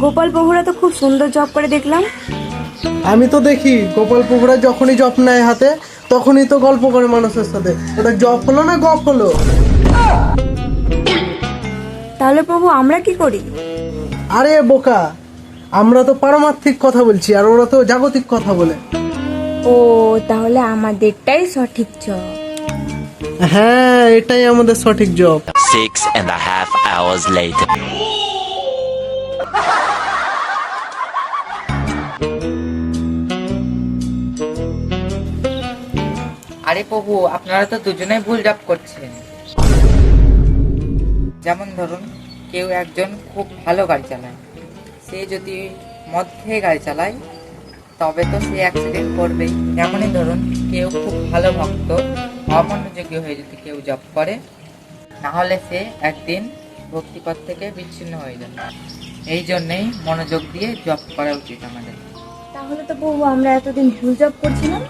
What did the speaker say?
গোপাল প্রভুরা তো খুব সুন্দর জব করে দেখলাম। আমি তো দেখি গোপাল পুকুরা যখনই জব নেয় হাতে তখনই তো গল্প করে মানুষের সাথে। ওটা জব হলো না গপ হলো? তাহলে প্রভু আমরা কি করি? আরে বোকা, আমরা তো পারমার্থিক কথা বলছি আর ওরা তো জাগতিক কথা বলে। ও তাহলে আমাদেরটাই সঠিক জব। হ্যাঁ, এটাই আমাদের সঠিক জব। 6.5 hours later. আরে প্রভু, আপনারা তো দুজনেই ভুল জব করছেন। যেমন ধরুন, কেউ একজন খুব ভালো গাড়ি চালায়, সে যদি মদ খেয়ে গাড়ি চালায় তবে তো সে অ্যাক্সিডেন্ট করবেই। যেমনই ধরুন, কেউ খুব ভালো ভক্ত অমনোযোগী হয়ে যদি কেউ জব করে, তাহলে সে একদিন ভক্তিপথ থেকে বিচ্ছিন্ন হয়ে যাবে। এই জন্যেই মনোযোগ দিয়ে জব করা উচিত আমাদের। তাহলে তো প্রভু আমরা এতদিন ভুল জব করছিলাম।